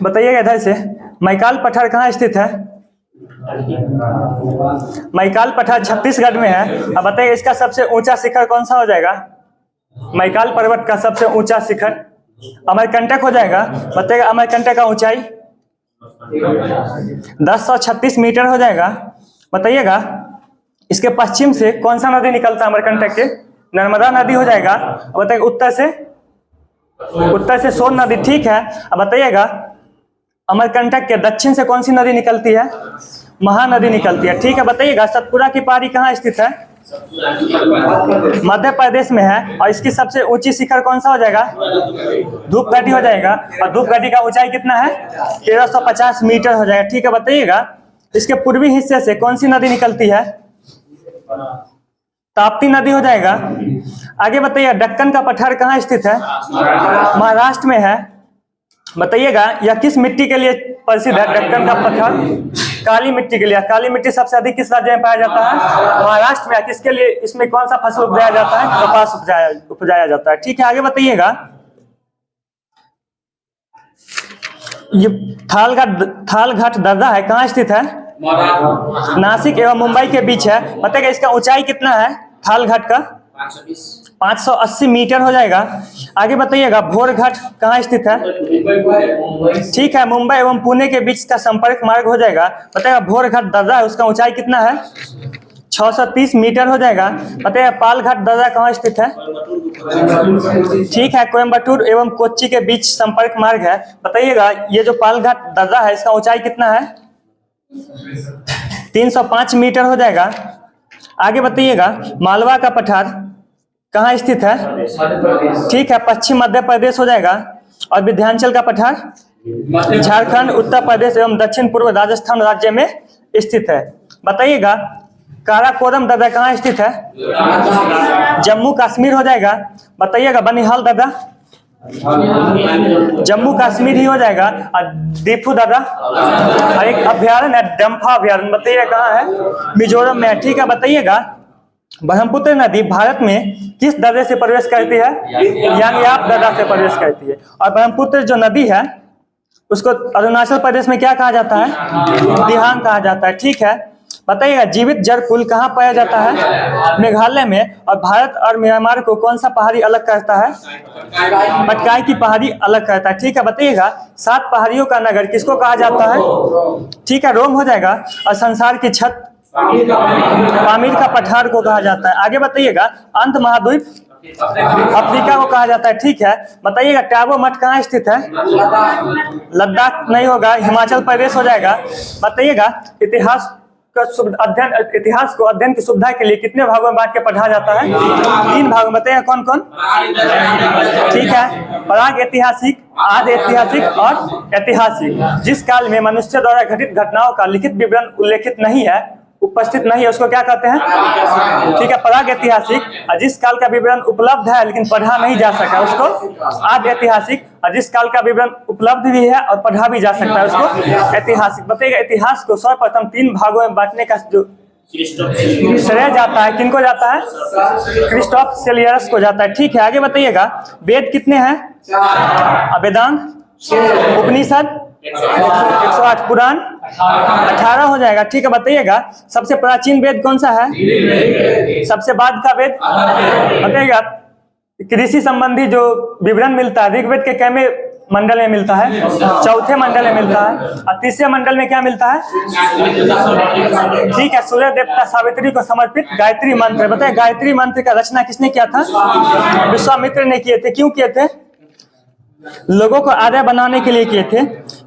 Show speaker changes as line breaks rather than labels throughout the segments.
बताइएगा इधर से मैकाल पठार कहाँ स्थित है? मैकाल पठार छत्तीसगढ़ में है। अब बताइए इसका सबसे ऊंचा शिखर कौन सा हो जाएगा? मैकाल पर्वत का सबसे ऊंचा शिखर अमरकंटक हो जाएगा। बताइएगा अमरकंटक का ऊंचाई 1036 मीटर हो जाएगा। बताइएगा इसके पश्चिम से कौन सा नदी निकलता है अमरकंटक के? नर्मदा नदी हो जाएगा। बताइए उत्तर से सोन नदी, ठीक है। अब बताइएगा अमरकंटक के दक्षिण से कौन सी नदी निकलती है? महानदी निकलती है, ठीक है। बताइएगा सतपुड़ा की पहाड़ी कहाँ स्थित है? मध्य प्रदेश में है। और इसकी सबसे ऊंची शिखर कौन सा हो जाएगा? धूपगढ़ी हो जाएगा। और धूपगढ़ी का ऊंचाई कितना है? 1350 मीटर हो जाएगा, ठीक है। बताइएगा इसके पूर्वी हिस्से से कौन सी नदी निकलती है? ताप्ती नदी हो जाएगा। आगे बताइए दक्कन का पठार कहाँ स्थित है? महाराष्ट्र में है। बताइएगा यह किस मिट्टी के लिए प्रसिद्ध है? दक्कन का पठार काली मिट्टी के लिए। काली मिट्टी सबसे अधिक किस राज्य में पाया जाता है? महाराष्ट्र में। किसके लिए इसमें कौन सा फसल उपजाया जाता है? कपास उपजाया जाता है, ठीक है। आगे बताइएगा ये थालघाट दर्रा है, कहाँ स्थित है? नासिक एवं मुंबई के बीच है। बताइएगा इसका ऊंचाई कितना है थालघाट का? 580 मीटर हो जाएगा। आगे बताइएगा भोर घाट कहाँ स्थित है? ठीक है, मुंबई एवं पुणे के बीच का संपर्क मार्ग हो जाएगा। बताइएगा भोर घाट दर्रा है, उसका ऊंचाई कितना है? 630 मीटर हो जाएगा। बताइएगा पालघाट दर्रा कहाँ स्थित है? ठीक है, कोयम्बटूर एवं कोच्चि के बीच संपर्क मार्ग है। बताइएगा ये जो पालघाट दर्रा है इसका ऊंचाई कितना है? 305 मीटर हो जाएगा। आगे बताइएगा मालवा का पठार कहाँ स्थित है? ठीक है, पश्चिम मध्य प्रदेश हो जाएगा। और विंध्याचल का पठार झारखंड, उत्तर प्रदेश एवं दक्षिण पूर्व राजस्थान राज्य में स्थित है। बताइएगा काराकोरम दर्रा कहाँ स्थित है? जम्मू कश्मीर हो जाएगा। बताइएगा बनिहाल दर्रा जम्मू कश्मीर ही हो जाएगा। और दीफू दर्रा और एक अभ्यारण्य है डम्फा अभ्यारण्य, बताइएगा कहाँ है? मिजोरम में है, ठीक है। बताइएगा ब्रह्मपुत्र नदी भारत में किस दर्रे से प्रवेश करती है? यांगयाप दर्रा से प्रवेश करती है। और ब्रह्मपुत्र जो नदी है उसको अरुणाचल प्रदेश में क्या कहा जाता है? दिहांग कहा जाता है, ठीक है। बताइएगा जीवित जड़ पुल कहाँ पाया जाता है? मेघालय में। और भारत और म्यांमार को कौन सा पहाड़ी अलग करता है? पटकाई की पहाड़ी अलग करता है, ठीक है। बताइएगा 7 पहाड़ियों का नगर किसको कहा जाता है? ठीक है, रोम हो जाएगा। और संसार की छत पामीर का पठार को कहा जाता है। आगे बताइएगा अंत महाद्वीप अफ्रीका को कहा जाता है, ठीक है। बताइएगा टैबो मठ कहाँ स्थित है? लद्दाख नहीं होगा, हिमाचल प्रदेश हो जाएगा। बताइएगा इतिहास को अध्ययन की सुविधा के लिए कितने भागों में बांट के पढ़ा जाता है? 3 भागों में। बताइएगा कौन कौन? ठीक है, प्राग ऐतिहासिक, आदि ऐतिहासिक और ऐतिहासिक। जिस काल में मनुष्य द्वारा घटित घटनाओं का लिखित विवरण उल्लेखित नहीं है, उपस्थित नहीं है, उसको क्या कहते हैं? ठीक है, प्राग ऐतिहासिक। और जिस काल का विवरण उपलब्ध है लेकिन पढ़ा नहीं जा सका उसको आदि ऐतिहासिक। और जिस काल का विवरण उपलब्ध भी है और पढ़ा भी जा सकता है उसको ऐतिहासिक। बताइएगा इतिहास को सर्वप्रथम 3 भागों में बांटने का जो श्रेय जाता है किनको जाता है? क्रिस्टोफ सेलियरस को जाता है, ठीक है। आगे बताइएगा वेद कितने हैं? वेदांत, उपनिषद 108, पुराण 18 हो जाएगा, ठीक है। बताइएगा सबसे प्राचीन वेद कौन सा है? सबसे बाद का वेद? बताइएगा कृषि संबंधी जो विवरण मिलता है ऋग्वेद के कैमे मंडल में मिलता है? 4थे मंडल में मिलता है। और 3रे मंडल में क्या मिलता है? ठीक है, सूर्य देवता सावित्री को समर्पित गायत्री मंत्र। बताइए गायत्री मंत्र का रचना किसने किया था? विश्वामित्र ने किए थे। क्यों किए थे? लोगों को आर्य बनाने के लिए किए थे।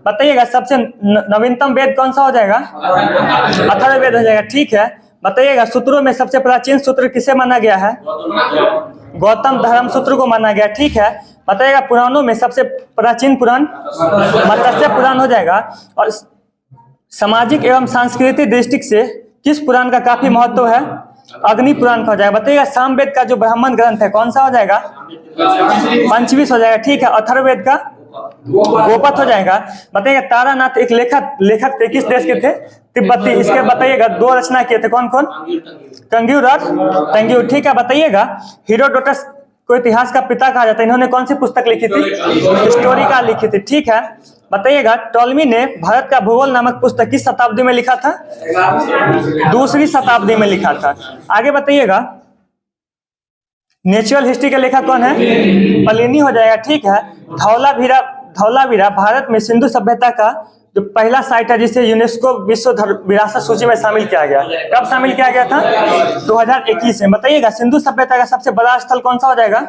बताइएगा सबसे नवीनतम वेद कौन सा हो जाएगा? अथर्ववेद हो जाएगा, ठीक है। बताइएगा सूत्रों में सबसे प्राचीन सूत्र किसे माना गया है? गौतम धर्म सूत्र को माना गया, ठीक है। बताइएगा पुराणों में सबसे प्राचीन पुराण मत्स्य पुराण हो जाएगा। और सामाजिक एवं सांस्कृतिक दृष्टि से किस पुराण का काफी महत्व है? अग्नि पुराण का हो जाएगा। बताइएगा सामवेद का जो ब्राह्मण ग्रंथ है कौन सा हो जाएगा? पंचविश हो जाएगा, ठीक है। अथर्ववेद का गोपथ हो जाएगा। बताइएगा तारानाथ एक लेखक थे, किस देश के थे? तिब्बती। इसके बताइएगा 2 रचना किए थे, कौन कौन? कंग्यूर और तंग्यूर, ठीक है। बताइएगा हेरोडोटस को इतिहास का पिता कहा जाता है, इन्होंने कौन सी पुस्तक लिखी थी? हिस्टोरिका लिखी थी, ठीक है। बताइएगा टॉलमी ने भारत का भूगोल नामक पुस्तक किस शताब्दी में लिखा था? दूसरी शताब्दी में लिखा था। आगे बताइएगा नेचुरल हिस्ट्री के लेखक कौन है? प्लिनी हो जाएगा। ठीक है। धौलावीरा भारत में सिंधु सभ्यता का जो पहला साइट है जिसे यूनेस्को विश्व विरासत सूची में शामिल किया गया। कब शामिल किया गया था? 2021 में। बताइएगा सिंधु सभ्यता का सबसे बड़ा स्थल कौन सा हो जाएगा?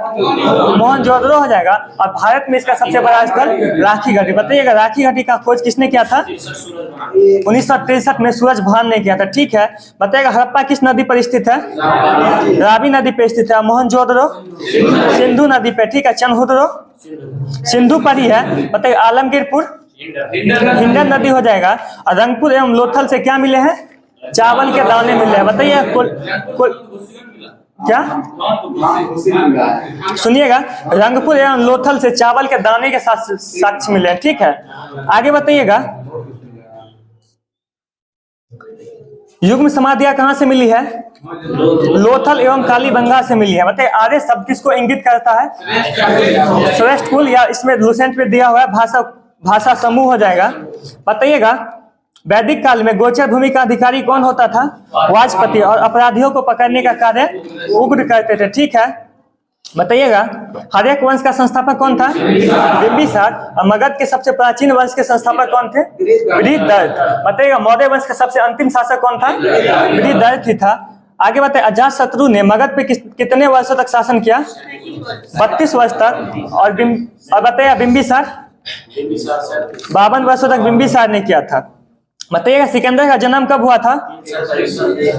मोहनजोदड़ो हो जाएगा। और भारत में इसका सबसे बड़ा स्थल राखी घाटी। बताइएगा राखी घाटी का खोज किसने किया था? 1963 में सूरज भान ने किया था। ठीक है। बताइएगा हड़प्पा किस नदी पर स्थित है? रावी नदी पर स्थित है। मोहनजोदड़ो सिंधु नदी पे। ठीक है। चनहुदड़ो सिंधु पर ही है। बताइए आलमगीरपुर हिंडन नदी हो जाएगा। और रंगपुर एवं लोथल से क्या मिले हैं? चावल के दाने मिले हैं। बताइए क्या सुनिएगा रंगपुर एवं लोथल से चावल के दाने के साथ साक्ष्य मिले हैं। ठीक है। आगे बताइएगा युग्म समाधियां कहां से मिली है? लोथल एवं कालीबंगा से मिली है। बताइए आर्य शब्द किसको इंगित करता है? श्रेष्ठ कुल, या इसमें लुसेंट में दिया हुआ है भाषा समूह हो जाएगा। बताइएगा वैदिक काल में गोचर भूमि का अधिकारी कौन होता था? वाजपति। और अपराधियों को पकड़ने का कार्य उग्र करते थे। ठीक है। बताइएगा हर्यक वंश का संस्थापक कौन था? बिंबिसार। और मगध के सबसे प्राचीन वंश के संस्थापक कौन थे? बृहद्रथ। बताइएगा मौर्य वंश का सबसे अंतिम शासक कौन था? बृहद्रथ ही था। आगे बताइए अजातशत्रु ने मगध पे कितने वर्षों तक शासन किया? 32 वर्ष तक। और बताइए बिंबिसार 52 वर्षों तक बिंबिसार ने किया था। बताइएगा सिकंदर का जन्म कब हुआ था?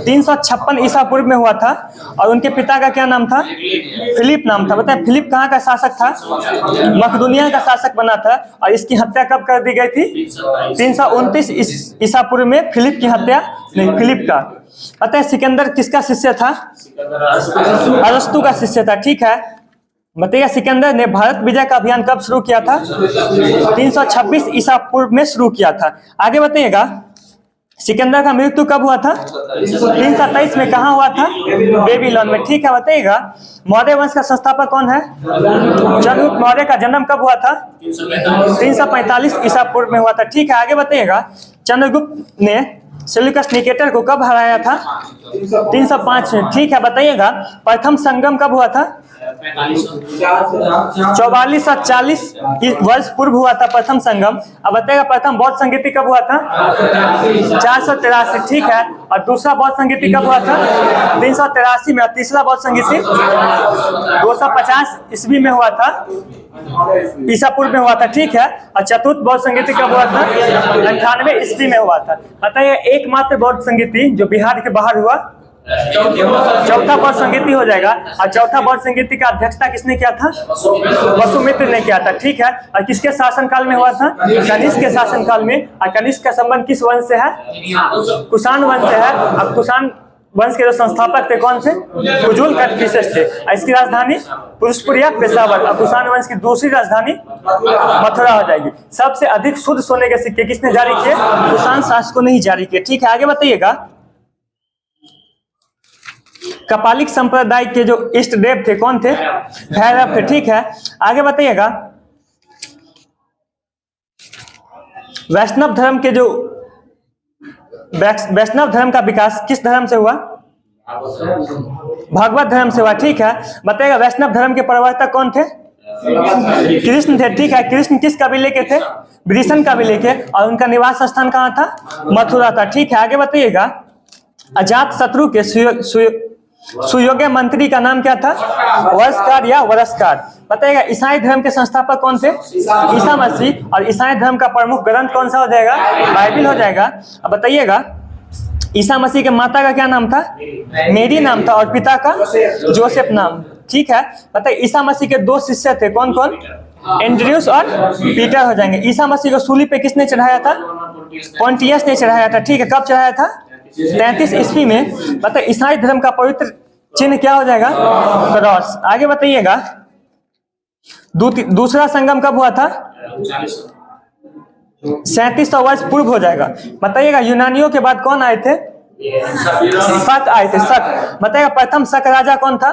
356 ईसा पूर्व में हुआ था। और उनके पिता का क्या नाम था? फिलिप नाम था। बताइए फिलिप कहाँ का शासक था? मकदूनिया का शासक बना था। और इसकी हत्या कब कर दी गई थी? 329 ईसा पूर्व में फिलिप की हत्या नहीं फिलिप का। बताइए सिकंदर किसका शिष्य था? अरस्तु का शिष्य था। ठीक है। बताइए सिकंदर ने भारत विजय का अभियान कब शुरू किया था? 326 ईसा पूर्व में शुरू किया था। आगे बताइएगा सिकंदर का मृत्यु कब हुआ था? 323 में। कहाँ हुआ था? बेबीलोन में। ठीक है। बताइएगा मौर्य वंश का संस्थापक कौन है? चंद्रगुप्त मौर्य का जन्म कब हुआ था? 345 ईसा पूर्व में हुआ था। ठीक है। आगे बताइएगा चंद्रगुप्त ने सेल्यूकस निकेटर को कब हराया था? 305 में। ठीक है। बताइएगा प्रथम संगम कब हुआ था? 44 और 40 वर्ष पूर्व हुआ था प्रथम संगम। अब बताइएगा प्रथम बौद्ध संगीति कब हुआ था? 483। ठीक है। और दूसरा बौद्ध संगीति कब हुआ था? 383 में। और तीसरा बौद्ध संगीति 250 ईस्वी में हुआ था, ईसा पूर्व में हुआ था। ठीक है। और चतुर्थ बौद्ध संगीति कब हुआ था? 98 ईस्वी में हुआ था। बताइए एकमात्र बौद्ध संगीति जो बिहार के बाहर हुआ? चौथा बौद्ध संगीति हो जाएगा। और चौथा बौद्ध संगीति का अध्यक्षता किसने किया था? वसुमित्र ने किया था। ठीक है। और किसके शासनकाल में हुआ था? कनिष्क के शासनकाल में। और कनिष्क का संबंध किस वंश से है? कुषाण वंश से है। अब कुषाण वंश के जो संस्थापक थे कौन थे? कुजुल कटफिसेस थे। इसकी राजधानी पुरुषपुर या पेशावर। और कुषाण वंश की दूसरी राजधानी मथुरा हो जाएगी। सबसे अधिक शुद्ध सोने के सिक्के किसने जारी किए? कुषाण शासकों ने ही जारी किए। ठीक है। आगे बताइएगा कपालिक संप्रदाय के जो इष्ट देव थे कौन थे? भैरव थे। ठीक है। आगे बताइएगा वैष्णव धर्म के जो वैष्णव धर्म का विकास किस धर्म से हुआ? भगवत धर्म से हुआ। ठीक है। बताइएगा वैष्णव धर्म के प्रवर्तक कौन थे? कृष्ण थे। ठीक है। कृष्ण किस कबीले के थे? वृषण कबीले के। और उनका निवास स्थान कहाँ था? मथुरा था। ठीक है। आगे बताइएगा अजातशत्रु के सुयोग्य मंत्री का नाम क्या था? वरस्कार या वरस्कार। बताइएगा ईसाई धर्म के संस्थापक कौन थे? ईसा मसीह। और ईसाई धर्म का प्रमुख ग्रंथ कौन सा हो जाएगा? बाइबिल हो जाएगा। अब बताइएगा ईसा मसीह के माता का क्या नाम था? मेरी नाम था। और पिता का? जोसेफ नाम। ठीक है। बताइए ईसा मसीह के दो शिष्य थे कौन कौन? एंड्रयूस और पीटर हो जाएंगे। ईसा मसीह को सूली पे किसने चढ़ाया था? पोंटियस ने चढ़ाया था। ठीक है। कब चढ़ाया था? 33 ईस्वी में। मतलब ईसाई धर्म का पवित्र चिन्ह क्या हो जाएगा? क्रॉस। आगे बताइएगा दूसरा संगम कब हुआ था? 3700 वर्ष पूर्व हो जाएगा। बताइएगा यूनानियों के बाद कौन आए थे? शक आए थे। शक। बताइएगा प्रथम शक राजा कौन था?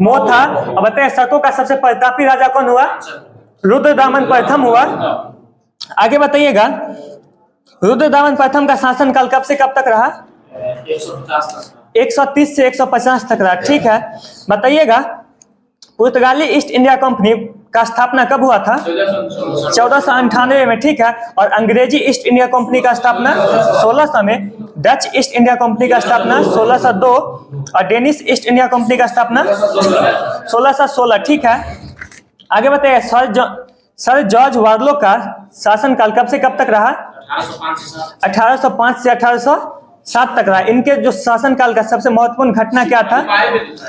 मो था। और बताइए शकों का सबसे प्रतापी राजा कौन हुआ? रुद्रदामन प्रथम हुआ। आगे बताइएगा, रुद्रदामन प्रथम का शासनकाल कब से कब तक रहा? 130 से 150 तक रहा। ठीक है, बताइएगा पुर्तगाली ईस्ट इंडिया कंपनी का स्थापना कब हुआ था? 1498 में। ठीक है, और अंग्रेजी ईस्ट इंडिया कंपनी का स्थापना 1600 में, डच ईस्ट इंडिया कंपनी का स्थापना 1602 और डेनिश ईस्ट इंडिया कंपनी का स्थापना 1616। ठीक है, आगे बताइए सर जॉर्ज वार्लो का शासनकाल कब से कब तक रहा? 1805 से 1807 तक रहा। इनके जो शासनकाल का सबसे महत्वपूर्ण घटना क्या था?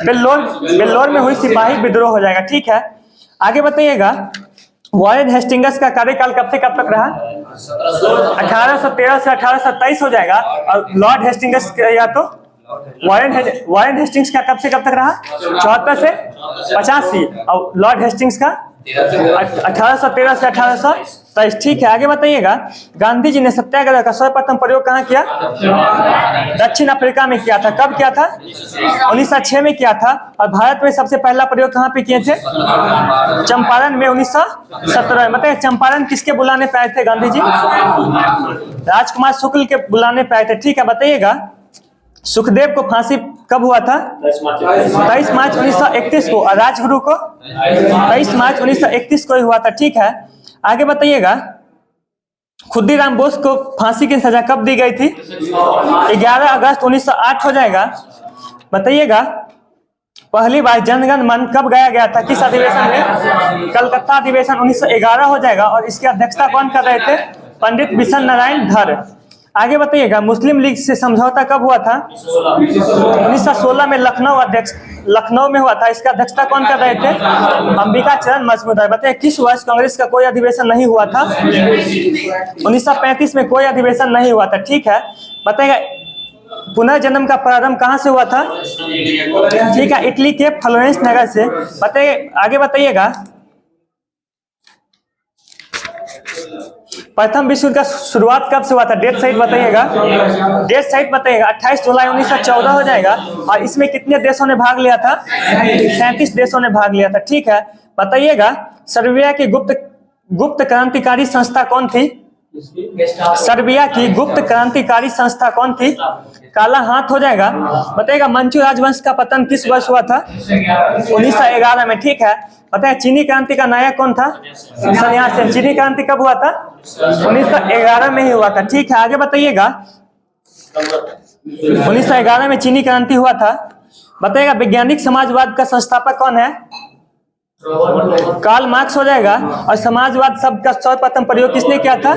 बेल्लोर में हुई सिपाही विद्रोह हो जाएगा। ठीक है, आगे बताइएगा वॉरेन हेस्टिंग्स का कार्यकाल कब से कब तक रहा? 1813 से 1827 हो जाएगा। और लॉर्ड हेस्टिंग्स या तो वॉरेन हेस्टिंग्स का कब से कब तक रहा? 74 से 85 और लॉर्ड हेस्टिंग्स का 1813 से 1827। ठीक है, आगे बताइएगा गांधी जी ने सत्याग्रह का सर्वप्रथम प्रयोग कहाँ किया? दक्षिण अफ्रीका में किया था। कब किया था? 1906 में किया था। और भारत में सबसे पहला प्रयोग कहाँ पे किए थे? चंपारण में 1917 में। बताइए चंपारण किसके बुलाने पे आए थे गांधी जी? राजकुमार शुक्ल के बुलाने पे आए थे। ठीक है, बताइएगा सुखदेव को फांसी कब हुआ था? 23 मार्च 1931 को। और राजगुरु को 23 मार्च 1931 को ही हुआ था। ठीक है, आगे बताइएगा खुदीराम बोस को फांसी की सजा कब दी गई थी? 11 अगस्त 1908 हो जाएगा। बताइएगा पहली बार जनगण मन कब गाया गया था? किस अधिवेशन में? कलकत्ता अधिवेशन 1911 हो जाएगा। और इसकी अध्यक्षता कौन कर रहे थे? पंडित बिशन नारायण धर। आगे बताइएगा मुस्लिम लीग से समझौता कब हुआ था? 1916 में लखनऊ में हुआ था। इसका अध्यक्षता कौन कर रहे थे? अंबिका चरण मजमूदार। बताइए किस वर्ष कांग्रेस का कोई अधिवेशन नहीं हुआ था? 1935 में कोई अधिवेशन नहीं हुआ था। ठीक है, बताइएगा पुनर्जन्म का प्रारंभ कहाँ से हुआ था? ठीक है, इटली के फ्लोरेंस नगर से। बताइए आगे बताइएगा प्रथम विश्व युद्ध का शुरुआत कब से हुआ था? डेट सहित बताइएगा। डेट सहित बताइएगा 28 जुलाई 1914 हो जाएगा। और इसमें कितने देशों ने भाग लिया था? 37 देशों ने भाग लिया था। ठीक है, बताइएगा सर्बिया की गुप्त क्रांतिकारी संस्था कौन थी? सर्बिया की गुप्त क्रांतिकारी संस्था कौन थी? काला हाथ हो जाएगा। बताइएगा मंचू राजवंश का पतन किस वर्ष हुआ था? 1911 में। ठीक है, बताइए चीनी क्रांति का नायक कौन था? सन्यासी। चीनी क्रांति कब हुआ था? 1911 में ही हुआ था। ठीक है, आगे बताइएगा 1911 में चीनी क्रांति हुआ था। बताइएगा वैज्ञानिक समाजवाद का संस्थापक कौन है? कार्ल मार्क्स हो जाएगा। और समाजवाद शब्द का सर्वप्रथम प्रयोग किसने किया था?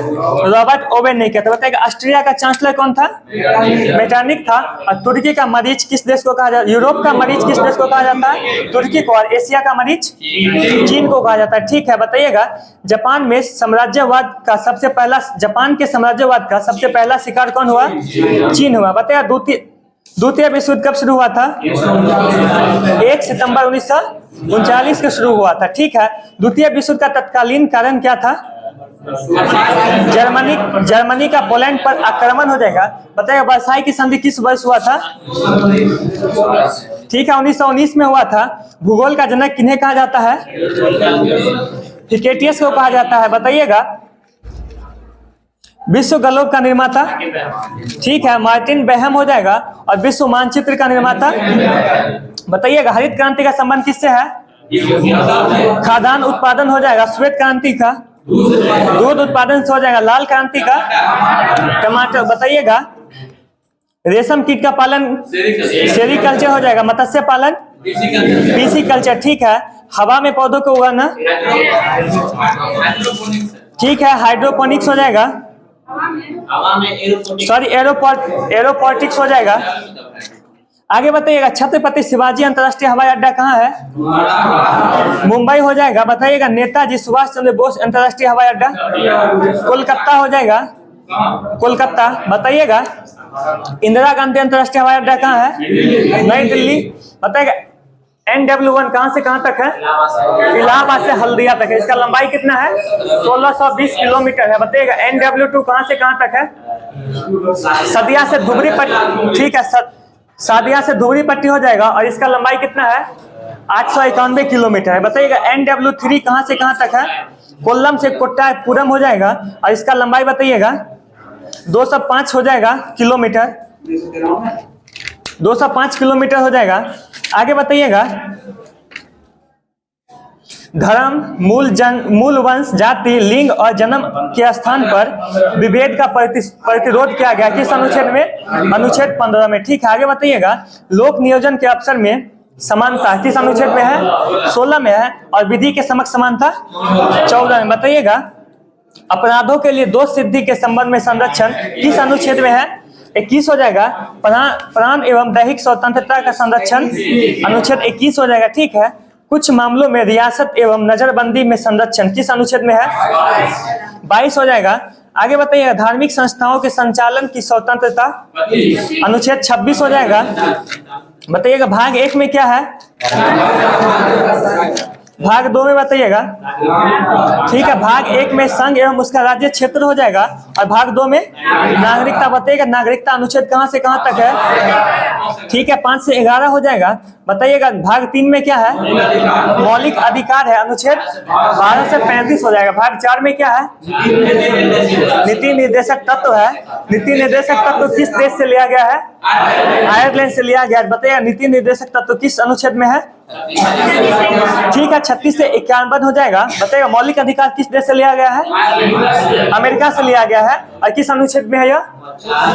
रॉबर्ट ओवेन ने किया था। बताइएगा ऑस्ट्रिया का चांसलर कौन था? मेटरनिक था। और तुर्की का मरीज किस देश को कहा जाता है? यूरोप का मरीज किस देश को कहा जाता है? तुर्की को। और एशिया का मरीज चीन को कहा जाता है। ठीक है, बताइएगा जापान में साम्राज्यवाद का सबसे पहला शिकार कौन हुआ? चीन हुआ। बताइएगा द्वितीय विश्व युद्ध कब शुरू हुआ था? 1 सितंबर 1939 को शुरू हुआ था। ठीक है, द्वितीय विश्व युद्ध का तत्कालीन कारण क्या था? जर्मनी का पोलैंड पर आक्रमण हो जाएगा। बताइए वर्साई की संधि किस वर्ष हुआ था? ठीक है, 1919 में हुआ था। भूगोल का जनक किन्हें कहा जाता है? हिकेटियस को कहा जाता है। बताइएगा विश्व ग्लोब का निर्माता? ठीक है, मार्टिन बेहम हो जाएगा। और विश्व मानचित्र का निर्माता? बताइएगा हरित क्रांति का संबंध किससे है? खाद्यान्न उत्पादन हो जाएगा। श्वेत क्रांति का दूध उत्पादन से हो जाएगा। लाल क्रांति का टमाटर। बताइएगा रेशम कीट का पालन सेरीकल्चर हो जाएगा। मत्स्य पालन पीसीकल्चर। ठीक है, हवा में पौधों को उगाना? ठीक है, हाइड्रोपोनिक्स हो जाएगा। सॉरी एरोपोटिक्स हो जाएगा। आगे बताइएगा छत्रपति शिवाजी अंतरराष्ट्रीय हवाई अड्डा कहाँ है? मुंबई हो जाएगा। बताइएगा नेताजी सुभाष चंद्र बोस अंतरराष्ट्रीय हवाई अड्डा? कोलकाता हो जाएगा। कोलकाता। बताइएगा इंदिरा गांधी अंतरराष्ट्रीय हवाई अड्डा कहाँ है? नई दिल्ली। बताइएगा NW1 कहाँ से कहाँ तक है? इलाहाबाद से हल्दिया तक है। इसका लंबाई कितना है? 1620 किलोमीटर है। बताइएगा NW2 कहाँ से कहाँ तक है? सदिया से धुबरी पट्टी। ठीक है, सादिया से धुबरी पट्टी हो जाएगा। और इसका लंबाई कितना है? 891 किलोमीटर है। बताइएगा NW3 कहाँ से कहाँ तक है? कोल्लम से कोट्टायपुरम हो जाएगा और इसका लंबाई बताइएगा 205 हो जाएगा किलोमीटर, 205 किलोमीटर हो जाएगा। आगे बताइएगा धर्म, मूल वंश, जाति, लिंग और जन्म के स्थान पर विभेद का प्रतिरोध किया गया किस अनुच्छेद में? अनुच्छेद 15 में। ठीक है, आगे बताइएगा लोक नियोजन के अवसर में समानता किस अनुच्छेद में है? 16 में है। और विधि के समक्ष समानता 14 में। बताइएगा अपराधों के लिए दोष सिद्धि के संबंध में संरक्षण किस अनुच्छेद में है? 21 हो जाएगा। प्राण एवं दैहिक स्वतंत्रता का संरक्षण अनुच्छेद 21 हो जाएगा। ठीक है, कुछ मामलों में रियासत एवं नजरबंदी में संरक्षण किस अनुच्छेद में है? 22 हो जाएगा। आगे बताइए धार्मिक संस्थाओं के संचालन की स्वतंत्रता अनुच्छेद 26 हो जाएगा। बताइएगा भाग 1 में क्या है? भाग 2 में बताइएगा। ठीक है, भाग 1 में संघ एवं उसका राज्य क्षेत्र हो जाएगा और भाग 2 में नागरिकता। बताइएगा नागरिकता अनुच्छेद कहां से कहां तक है? ठीक है, 5 से 11 हो जाएगा। बताइएगा भाग 3 में क्या है? मौलिक अधिकार है, अनुच्छेद 12 से 35 हो जाएगा। भाग 4 में क्या है? नीति निर्देशक तत्व है। नीति निर्देशक तत्व किस देश से लिया गया है? आयरलैंड से लिया गया। बताइएगा नीति निर्देशक तत्व किस अनुच्छेद में है? ठीक है, 36 से 51 हो जाएगा। बताइएगा मौलिक अधिकार किस देश से लिया गया है? अमेरिका से लिया गया है। और किस अनुच्छेद में है यह?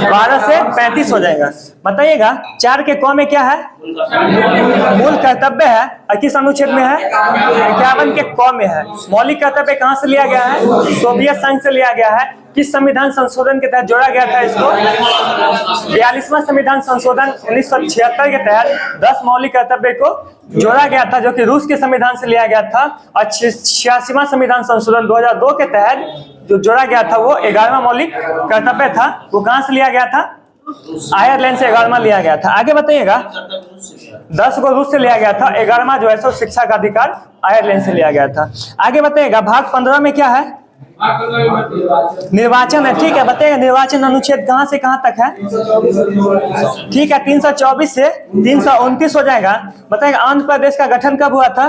12 से 35 हो जाएगा। बताइएगा 4 के क में क्या है? मूल कर्तव्य है। और किस अनुच्छेद में है? 51 के क में है। मौलिक कर्तव्य कहाँ से लिया गया है? सोवियत संघ से लिया गया है। किस संविधान संशोधन के तहत जोड़ा गया था इसको? 42वां संविधान संशोधन 1976 के तहत 10 मौलिक कर्तव्य को जोड़ा गया था, जो कि रूस के संविधान से लिया गया था। और 86वां संविधान संशोधन 2002 के तहत जो जोड़ा गया था वो 11वां मौलिक कर्तव्य था। वो कहां से लिया गया था? आयरलैंड से 11वां लिया गया था। आगे बताइएगा 10 को रूस से लिया गया था, 11वां जो है सो शिक्षा का अधिकार आयरलैंड से लिया गया था। आगे बताइएगा भाग 15 में क्या है? निर्वाचन है। ठीक है, बताइएगा निर्वाचन अनुच्छेद कहां से कहां तक है? ठीक है, 324 से 329 हो जाएगा। बताइएगा आंध्र प्रदेश का गठन कब हुआ था?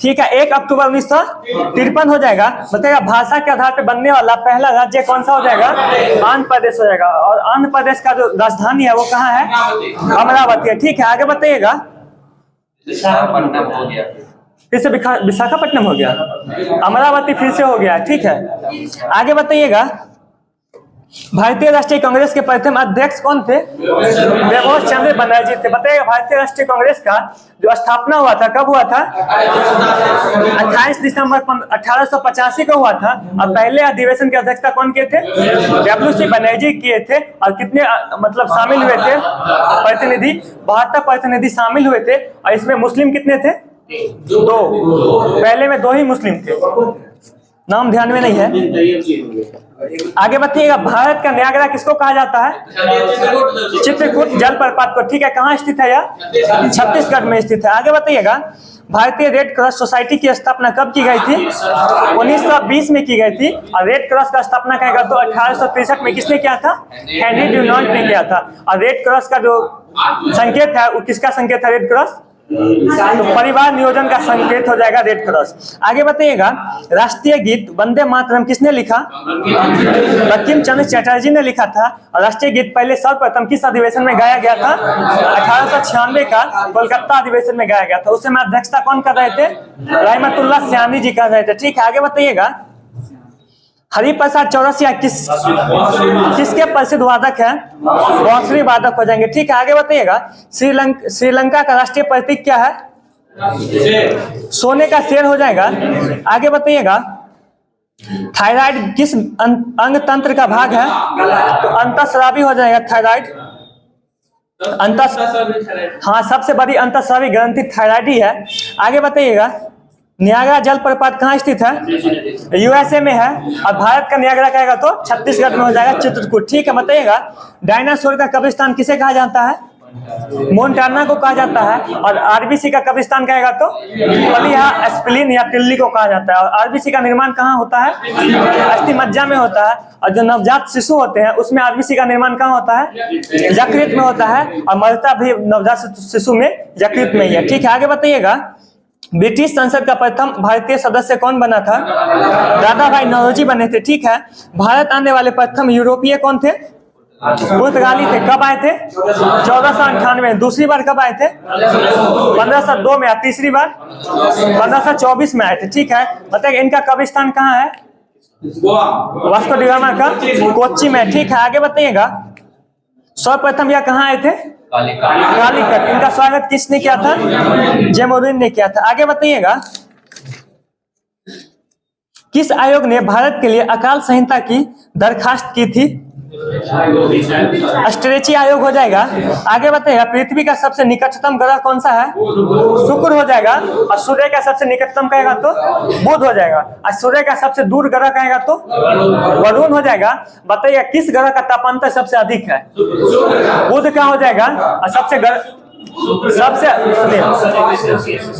ठीक है, 1 अक्टूबर 1953 हो जाएगा। बताइएगा भाषा के आधार पर बनने वाला पहला राज्य कौन सा हो जाएगा? आंध्र प्रदेश हो जाएगा। और आंध्र प्रदेश का जो राजधानी है वो कहाँ है? अमरावती है। ठीक है, आगे बताइएगा फिर से विशाखापट्टनम हो गया, अमरावती फिर से हो गया। ठीक है, आगे बताइएगा भारतीय राष्ट्रीय कांग्रेस के प्रथम अध्यक्ष कौन थे? वैभव चंद्र बनर्जी थे। बताइएगा भारतीय राष्ट्रीय कांग्रेस का जो स्थापना हुआ था कब हुआ था? 28 दिसंबर 1885 को हुआ था। और पहले अधिवेशन की अध्यक्षता कौन किए थे? WC बनर्जी किए थे। और कितने मतलब शामिल हुए थे प्रतिनिधि? 72 प्रतिनिधि शामिल हुए थे। और इसमें मुस्लिम कितने थे? 2। पहले में 2 ही मुस्लिम थे, नाम ध्यान में नहीं है। आगे बताइएगा भारत का न्यायगरा किसको कहा जाता है? चित्रकूट जलप्रपात को। ठीक है, कहाँ स्थित है यह? छत्तीसगढ़ में स्थित है। आगे बताइएगा भारतीय रेड क्रॉस सोसाइटी की स्थापना कब की गई थी? 1920 में की गई थी। और रेड क्रॉस का स्थापना कहेगा तो 1863 में किसने किया था? हेनरी ड्यूनांट ने किया था। और रेड क्रॉस का जो संकेत है वो किसका संकेत है? रेड क्रॉस, तो परिवार नियोजन का संकेत हो जाएगा रेड क्रॉस। आगे बताइएगा राष्ट्रीय गीत वंदे मातरम किसने लिखा? बंकिम चंद्र चटर्जी ने लिखा था। और राष्ट्रीय गीत पहले सर्वप्रथम किस अधिवेशन में गाया गया था? 1896 का कोलकाता अधिवेशन में गाया गया था। उस समय अध्यक्षता कौन कर रहे थे? रहमतुल्लाह सयानी जी कर रहे थे। ठीक है, आगे बताइएगा हरिप्रसाद चौरसिया किसके प्रसिद्ध वादक हैं? बांसुरी वादक हो जाएंगे। ठीक है, आगे बताइएगा श्रीलंका का राष्ट्रीय प्रतीक क्या है? सोने का शेर हो जाएगा। आगे बताइएगा थायराइड किस अंग तंत्र का भाग है? तो अंतःस्रावी हो जाएगा थायराइड। हाँ, सबसे बड़ी अंतःस्रावी ग्रंथि थायराइड ही है। आगे बताइएगा नियाग्रा जलप्रपात कहाँ स्थित है? USA में है। और भारत का नियाग्रा कहेगा तो छत्तीसगढ़ में हो जाएगा, चित्रकूट। ठीक है, बताइएगा डायनासोर का कब्रिस्तान किसे कहा जाता है? मोन्टाना को कहा जाता है। और RBC का कब्रिस्तान कहेगा तो पलिया स्प्लिन या टिल्ली को कहा जाता है। और RBC का निर्माण कहाँ होता है? अस्थि मज्जा में होता है। और जो नवजात शिशु होते हैं उसमें RBC का निर्माण कहाँ होता है? यकृत में होता है। और मरता भी नवजात शिशु में यकृत में ही है। ठीक है, आगे बताइएगा ब्रिटिश संसद का प्रथम भारतीय सदस्य कौन बना था? दादा भाई नौरोजी बने थे। ठीक है। भारत आने वाले प्रथम यूरोपीय कौन थे? पुर्तगाली थे। कब आए थे? 1498 में। दूसरी बार कब आए थे? 1502 में। तीसरी बार 1524 में आए थे। ठीक है। बताइए इनका कब्रिस्तान कहाँ है? वास्को डी गामा का कोच्चि में। ठीक है। आगे बताइएगा सर्वप्रथम यह कहाँ आए थे? कालीकट। इनका स्वागत किसने किया था? जैनुद्दीन ने किया था। आगे बताइएगा किस आयोग ने भारत के लिए अकाल संहिता की दरखास्त की थी? स्ट्रेची आयोग हो जाएगा। आगे बताइएगा पृथ्वी का सबसे निकटतम ग्रह कौन सा है? शुक्र हो जाएगा। और सूर्य का सबसे निकटतम कहेगा तो बुध हो जाएगा। और सूर्य का सबसे दूर ग्रह कहेगा तो वरुण हो जाएगा। बताइए किस ग्रह का तापांतर सबसे अधिक है? बुध का हो जाएगा। और सबसे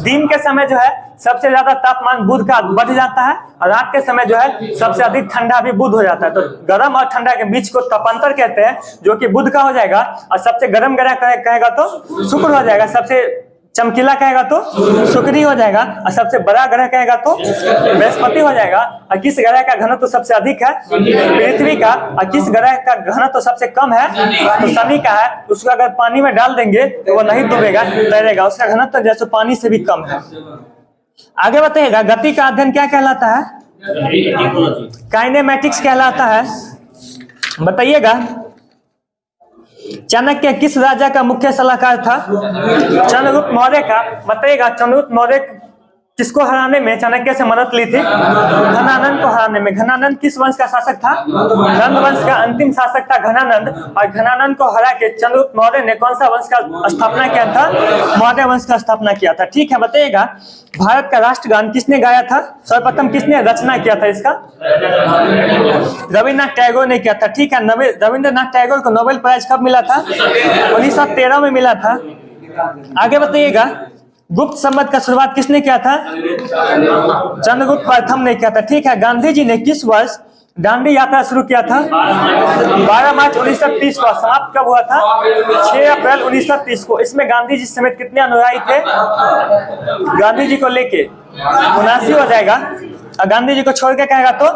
दिन के समय जो है सबसे ज्यादा तापमान बुध का बढ़ जाता है और रात के समय जो है सबसे अधिक ठंडा भी बुध हो जाता है। तो गर्म और ठंडा के बीच को तापांतर कहते हैं, जो कि बुध का हो जाएगा। और सबसे गर्म ग्रह कहेगा तो शुक्र हो जाएगा। सबसे चमकीला कहेगा तो शुक्र हो जाएगा। और सबसे बड़ा ग्रह कहेगा तो बृहस्पति हो जाएगा। और किस ग्रह का घनत्व तो सबसे अधिक है? पृथ्वी का। और किस ग्रह का घनत्व तो सबसे कम है? तो शनि का है। उसको अगर पानी में डाल देंगे तो वो नहीं डूबेगा, तैरेगा। उसका घनत्व जैसे पानी से भी कम है। आगे बताइएगा गति का अध्ययन क्या कहलाता है? काइनेमैटिक्स कहलाता है। बताइएगा चाणक्य किस राजा का मुख्य सलाहकार था? चंद्रगुप्त मौर्य का। बताइएगा चंद्रगुप्त मौर्य किसको हराने में चाणक्य से मदद ली थी? घनानंद को हराने में। घनानंद किस वंश का शासक था? नंद वंश का अंतिम शासक था घनानंद। और घनानंद को हरा के चंद्रगुप्त मौर्य ने कौन सा वंश का स्थापना किया था? मौर्य वंश का स्थापना किया था। ठीक है। बताइएगा भारत का राष्ट्रगान किसने गाया था? सर्वप्रथम किसने रचना किया था इसका? रविन्द्रनाथ टैगोर ने किया था। ठीक है। रविन्द्रनाथ टैगोर को नोबेल प्राइज कब मिला था? 1913 में मिला था। आगे बताइएगा गुप्त संवत का शुरुआत किसने किया था? चंद्रगुप्त प्रथम ने किया था। ठीक है। गांधी जी ने किस वर्ष दांडी यात्रा शुरू किया था? 12 मार्च 1930 को। समाप्त कब हुआ था? 6 अप्रैल 1930 को। इसमें गांधी जी समेत कितने अनुयायी थे गांधी जी को लेके? 79 हो जाएगा। और गांधी जी को छोड़ के कहेगा तो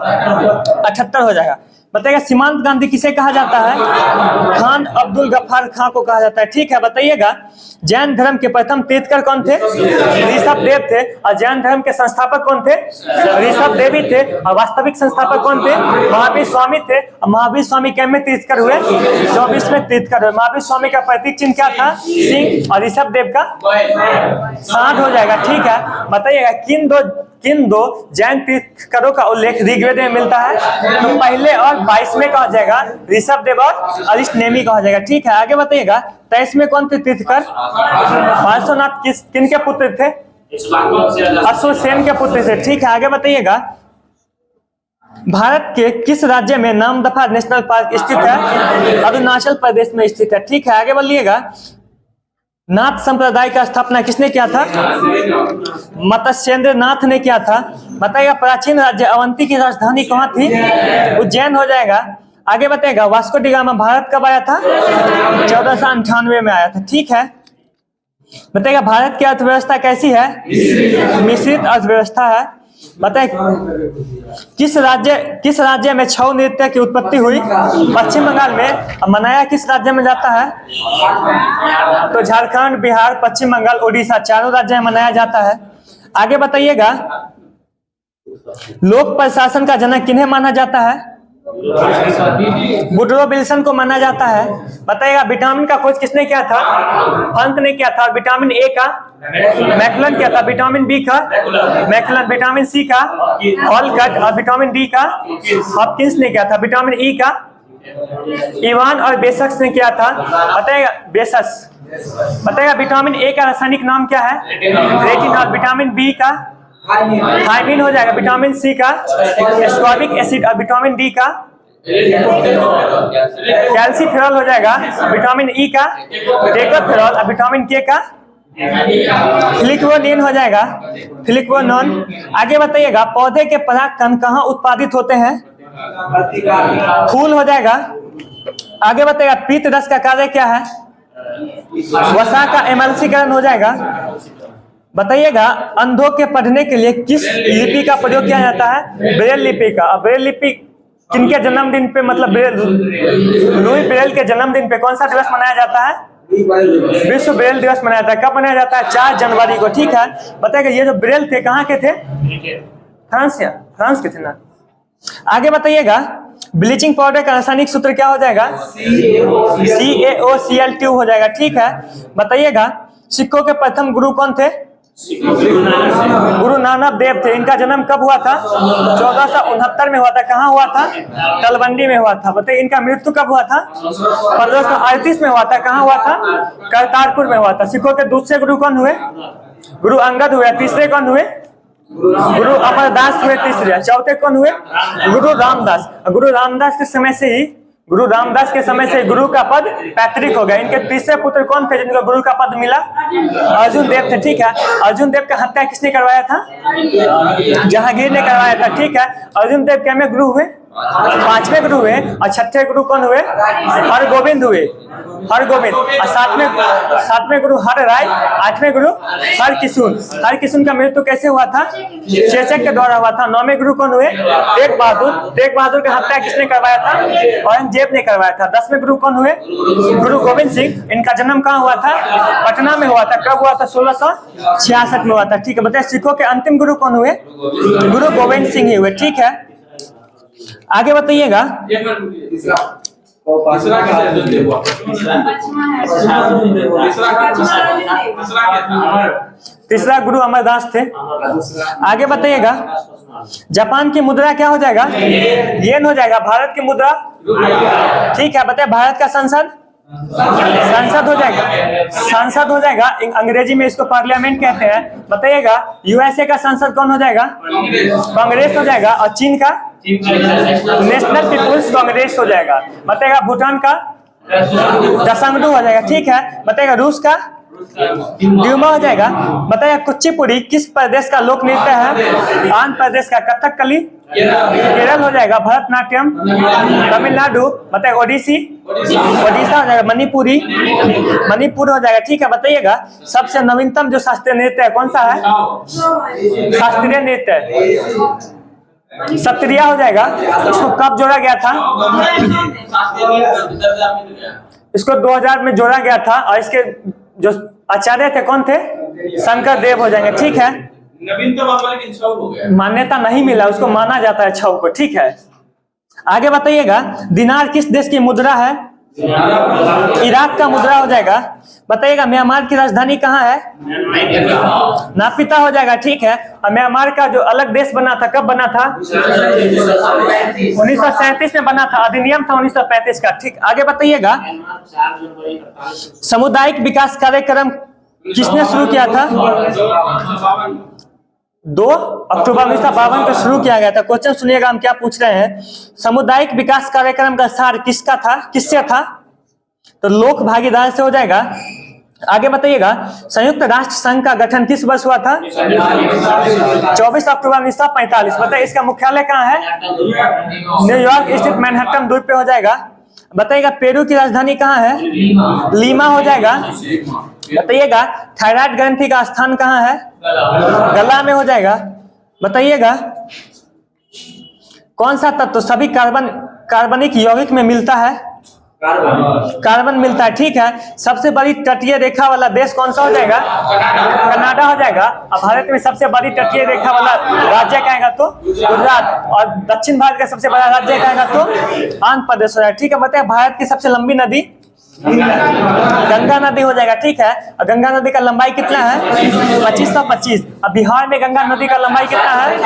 78 हो जाएगा। बताइएगा सीमांत गांधी किसे कहा जाता है? खान अब्दुल गफ्फार खां को कहा जाता है। ठीक है। बताइएगा जैन धर्म के प्रथम तीर्थंकर कौन थे? ऋषभ देव थे। और जैन धर्म के संस्थापक कौन थे? ऋषभ देवी थे। और वास्तविक संस्थापक कौन थे? महावीर स्वामी थे। और महावीर स्वामी क्या में तीर्थंकर हुए? 24 में तीर्थंकर हुए। महावीर स्वामी का प्रतीक चिन्ह क्या था? सिंह। और ऋषभ देव का सांड हो जाएगा। ठीक है। बताइएगा किन दो जैन तीर्थंकरों का उल्लेख ऋग्वेद में मिलता है? तो पहले और 22वें का हो जाएगा ऋषभ देव और अरिष्टनेमी का हो जाएगा। ठीक है। आगे बताइएगा 23वें कौन थे तीर्थंकर? पार्श्वनाथ किनके पुत्र थे? अश्वसेन के पुत्र थे। ठीक है। आगे बताइएगा भारत के किस राज्य में नामदफा नेशनल पार्क स्थित है? अरुणाचल प्रदेश में स्थित है। ठीक है। आगे बोलिएगा नाथ संप्रदाय का स्थापना किसने किया था? मत्स्येंद्र नाथ ने किया था। बताइएगा प्राचीन राज्य अवंती की राजधानी कहाँ थी? उज्जैन हो जाएगा। आगे बताइएगा वास्को डी गामा भारत कब आया था? 1498 में आया था। ठीक है। बताइएगा भारत की अर्थव्यवस्था कैसी है? मिश्रित अर्थव्यवस्था है। बताइए किस राज्य में छऊ नृत्य की उत्पत्ति हुई? पश्चिम बंगाल में। मनाया किस राज्य में जाता है? तो झारखंड, बिहार, पश्चिम बंगाल, उड़ीसा चारों राज्य में मनाया जाता है। आगे बताइएगा लोक प्रशासन का जनक किन्हें माना जाता है? वुडरो विल्सन को माना जाता है। बताइएगा विटामिन का खोज किसने किया था? फंक ने किया था। विटामिन ए का मैकलन किया था। विटामिन बी का मैकलन। विटामिन सी का हॉलकट। और विटामिन डी का हॉपकिंस ने किया था। विटामिन ई का इवान और बेसक्स ने किया था। बताइएगा बेसस। बताइएगा विटामिन ए का रासायनिक नाम क्या है? रेटिनॉल। विटामिन बी का थायमिन हो जाएगा। विटामिन सी का एस्कॉर्बिक एसिड। और विटामिन डी का कैल्सीफेरॉल हो जाएगा। विटामिन ई का टेकोफेरॉल। और विटामिन के का फ्लिक्वोनिन हो जाएगा। फ्लिक्वोनोन। आगे बताइएगा पौधे के परागकण कहाँ उत्पादित होते हैं? फूल हो जाएगा। आगे बताइएगा पीत रस का कार्य क्या है? वसा का एमल्सीकरण हो जाएगा। बताइएगा अंधों के पढ़ने के लिए किस लिपि का प्रयोग किया जाता है? ब्रेल लिपि का। अब ब्रेल लिपि किनके जन्मदिन पे, मतलब लुई ब्रेल के जन्मदिन पे कौन सा दिवस मनाया जाता है? विश्व ब्रेल दिवस मनाया जाता है। कब मनाया जाता है? 4 जनवरी को। ठीक है, बताइएगा ये जो ब्रेल थे कहाँ के थे? फ्रांस के थे ना। आगे बताइएगा ब्लीचिंग पाउडर का रासायनिक सूत्र क्या हो जाएगा? CaOCl2 हो जाएगा। ठीक है, बताइएगा सिखों के प्रथम गुरु कौन थे? गुरु नानक देव थे। इनका जन्म कब हुआ था? 1469 में हुआ था। कहाँ हुआ था? तलवंडी में हुआ था। बताइए इनका मृत्यु कब हुआ था? 1538 में हुआ था। कहाँ हुआ था? करतारपुर में हुआ था। सिखों के दूसरे गुरु कौन हुए? गुरु अंगद हुए। तीसरे कौन हुए? गुरु अमरदास हुए तीसरे। चौथे कौन हुए? गुरु रामदास। गुरु रामदास के समय से गुरु का पद पैतृक हो गया। इनके तीसरे पुत्र कौन थे जिनको गुरु का पद मिला? अर्जुन देव थे। ठीक है, अर्जुन देव का हत्या किसने करवाया था? जहांगीर ने करवाया था। ठीक है, अर्जुन देव क्या में गुरु हुए? 5वें गुरु हुए। और 6ठे गुरु कौन हुए? हरगोविंद हुए। हरगोविंद। और 7वें गुरु हर राय। 8वें गुरु हरकिशुन का मृत्यु कैसे हुआ था? चेचक के द्वारा हुआ था। 9वें गुरु कौन हुए? तेग बहादुर का हत्या किसने करवाया था? औरंगजेब ने करवाया था। 10वें गुरु कौन हुए? गुरु गोविंद सिंह। इनका जन्म कहाँ हुआ था? पटना में हुआ था। कब हुआ था? 1666 में हुआ था। ठीक है, बताइए सिखों के अंतिम गुरु कौन हुए? गुरु गोविंद सिंह ही हुए। ठीक है, आगे बताइएगा तीसरा गुरु अमरदास थे। आगे बताइएगा जापान की मुद्रा क्या हो जाएगा? येन हो जाएगा। भारत की मुद्रा? ठीक है, बताइए भारत का संसद हो जाएगा। अंग्रेजी में इसको पार्लियामेंट कहते हैं। बताइएगा यूएसए का संसद कौन हो जाएगा? कांग्रेस हो जाएगा। और चीन का? नेशनल पीपुल्स कांग्रेस हो जाएगा। बताइएगा भूटान का? दशंगडू हो जाएगा। ठीक है, बताइएगा रूस का? ड्यूमा हो जाएगा। बताइए कुचिपुड़ी किस प्रदेश का लोक नृत्य है? आंध्र प्रदेश का। कथकली? केरल हो जाएगा। भरतनाट्यम? तमिलनाडु। बताइए ओडिशा हो जाएगा। मणिपुर हो जाएगा। ठीक है, बताइएगा सबसे नवीनतम जो शास्त्रीय नृत्य है कौन सा है? शास्त्रीय नृत्य सत्रिया हो जाएगा। इसको कब जोड़ा गया था? इसको 2000 में जोड़ा गया था। और इसके जो आचार्य थे कौन थे? शंकर देव हो जाएंगे। ठीक है, मान्यता नहीं मिला, उसको माना जाता है छऊ को। ठीक है, आगे बताइएगा दिनार किस देश की मुद्रा है? इराक का मुद्रा हो जाएगा। बताइएगा म्यांमार की राजधानी कहाँ है? नापिता हो जाएगा। ठीक है, और म्यांमार का जो अलग देश बना था कब बना था? 1937 में बना था। अधिनियम था 1935 का। ठीक, आगे बताइएगा सामुदायिक विकास कार्यक्रम किसने शुरू किया था? 2 अक्टूबर 1952 को शुरू किया गया था। क्वेश्चन सुनिएगा हम क्या पूछ रहे हैं। सामुदायिक विकास कार्यक्रम का सार किसका था? किससे था? तो लोक भागीदार से हो जाएगा। आगे बताइएगा संयुक्त राष्ट्र संघ का गठन किस वर्ष हुआ था? 24 अक्टूबर 1945। बताइए इसका मुख्यालय कहाँ है? न्यूयॉर्क स्थित मैनहट्टन द्वीप पे हो जाएगा। बताइएगा पेरू की राजधानी कहाँ है? लीमा हो जाएगा। बताइएगा थायराइड ग्रंथि का स्थान कहाँ है? गला में हो जाएगा। बताइएगा कौन सा तत्व सभी कार्बनिक यौगिक में मिलता है? कार्बन मिलता है। ठीक है, सबसे बड़ी तटीय रेखा वाला देश कौन सा हो जाएगा? कनाडा हो जाएगा। अब भारत में सबसे बड़ी तटीय रेखा वाला राज्य कहेगा तो गुजरात। और दक्षिण भारत का सबसे बड़ा राज्य कहेगा तो आंध्र प्रदेश हो जाएगा। ठीक है, बताइए भारत की सबसे लंबी नदी? गंगा नदी हो जाएगा। ठीक है, और गंगा नदी का लंबाई कितना है? 2525। अब बिहार में गंगा नदी का लंबाई कितना है?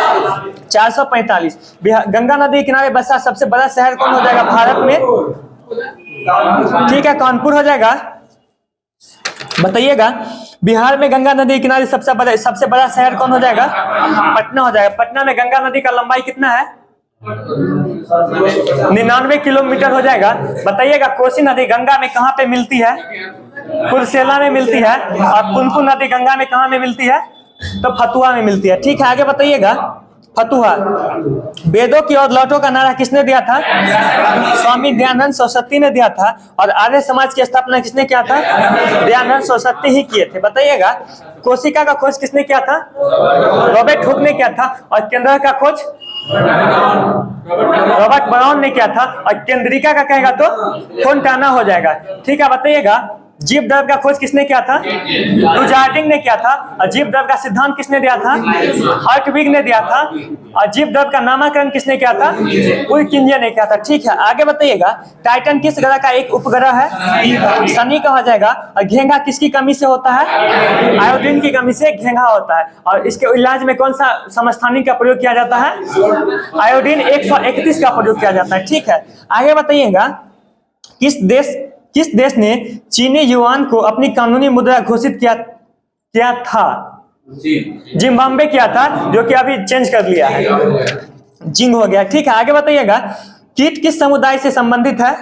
445। गंगा नदी के किनारे बसा सबसे बड़ा शहर कौन हो जाएगा भारत में? ठीक है, कानपुर हो जाएगा। बताइएगा बिहार में गंगा नदी के किनारे सबसे बड़ा शहर कौन हो जाएगा? पटना हो जाएगा। पटना में गंगा नदी का लंबाई कितना है? 99 किलोमीटर हो जाएगा। बताइएगा कोसी नदी गंगा में कहाँ पे मिलती है? कुर्सेला में मिलती है। और पुनपुन नदी गंगा में कहाँ में मिलती है? तो फतुआ में मिलती है। ठीक है, आगे बताइएगा फतुहा। वेदों की ओर लौटो का नारा किसने दिया था? स्वामी दयानंद सरस्वती ने दिया था। और आर्य समाज की स्थापना किसने किया था? दयानंद सरस्वती ही किए थे। बताइएगा, कोशिका का खोज किसने किया था? रॉबर्ट हुक ने किया था। और केंद्र का खोज रॉबर्ट ब्राउन ने किया था। और केंद्रिका का कहेगा तो फोंटाना हो जाएगा। ठीक है, बताइएगा, जीव द्रव्य का खोज किसने किया था? डुचार्डिंग ने किया था। और जीव द्रव्य का सिद्धांत किसने दिया था? हर्टविग ने दिया था। और जीव द्रव्य का नामकरण किसने किया था? पुरकिंजे ने किया था। ठीक है, आगे बताइएगा, टाइटन किस ग्रह का एक उपग्रह है? शनि कहा जाएगा। और घेंघा किसकी कमी से होता है? आयोडीन की कमी से घेंघा होता है। और इसके इलाज में कौन सा समस्थानी का प्रयोग किया जाता है? आयोडीन 131 का प्रयोग किया जाता है। ठीक है, आगे बताइएगा, किस देश ने चीनी युआन को अपनी कानूनी मुद्रा घोषित किया था? जिम्बाब्वे किया था, जो कि अभी चेंज कर लिया है, जिंग हो गया। ठीक है, आगे बताइएगा, कीट किस समुदाय से संबंधित है?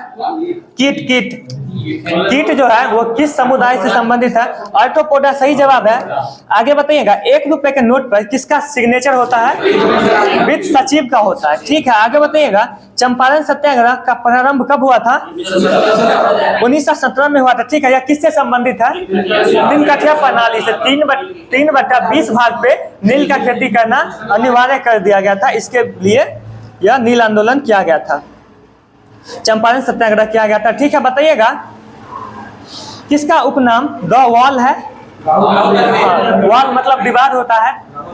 कीट जो है वो किस समुदाय से संबंधित है? आर्थ्रोपोडा सही जवाब है। आगे बताइएगा, 1 रुपए के नोट पर किसका सिग्नेचर होता है? वित्त सचिव का होता है। ठीक है, आगे बताइएगा, चंपारण सत्याग्रह का प्रारंभ कब हुआ था? 1917 में हुआ था। ठीक है, यह किससे संबंधित है? दिनकठिया प्रणाली से 3/20 भाग पे नील का खेती करना अनिवार्य कर दिया गया था। इसके लिए यह नील आंदोलन किया गया था, चंपारण सत्याग्रह किया गया था। ठीक है, बताइएगा, किसका उपनाम द वॉल है? वॉल मतलब दीवार होता है।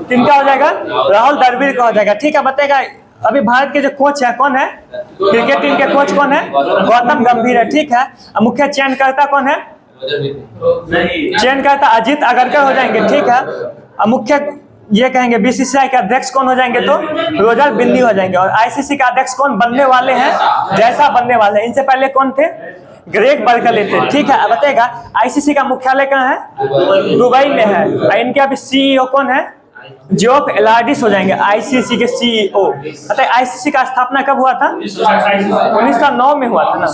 किनका हो जाएगा? राहुल द्रविड़ का हो जाएगा। ठीक है, बताइएगा, अभी भारत के जो कोच है कौन है? क्रिकेट टीम के कोच कौन है? गौतम गंभीर है। ठीक है, मुख्य चयनकर्ता कौन है? चयनकर्ता अजीत अगरकर हो जाएंगे। ठीक है, मुख्य ये कहेंगे बीसीसीआई के अध्यक्ष कौन हो जाएंगे? तो रोजर बिन्नी हो जाएंगे। और आईसीसी का अध्यक्ष कौन बनने वाले हैं? जैसा बनने वाले हैं। इनसे पहले कौन थे? ग्रेग बर्कले थे। ठीक है, बताइएगा, आईसीसी का मुख्यालय कहाँ है? दुबई में है। और इनके अभी सीईओ कौन है? जोफ एलार्डिस हो जाएंगे, आईसीसी के सीईओ। बताइए, आईसीसी का स्थापना कब हुआ था? 1909 में हुआ था ना।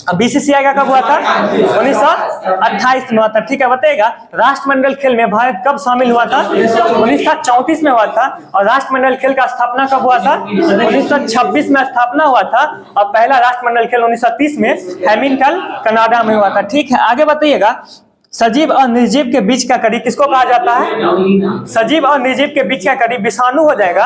बीसीसीआई का कब हुआ था? 1928 में हुआ था। ठीक है, बताइएगा, राष्ट्रमंडल खेल में भारत कब शामिल हुआ था? 1934 में हुआ था। और राष्ट्रमंडल खेल का स्थापना कब हुआ था? 1926 में स्थापना हुआ था। और पहला राष्ट्रमंडल खेल 1930 में हैमिल्टन कनाडा में हुआ था। ठीक है, आगे बताइएगा, सजीव और निर्जीव के बीच का कड़ी किसको कहा जाता है? सजीव और निर्जीव के बीच का कड़ी विषाणु हो जाएगा।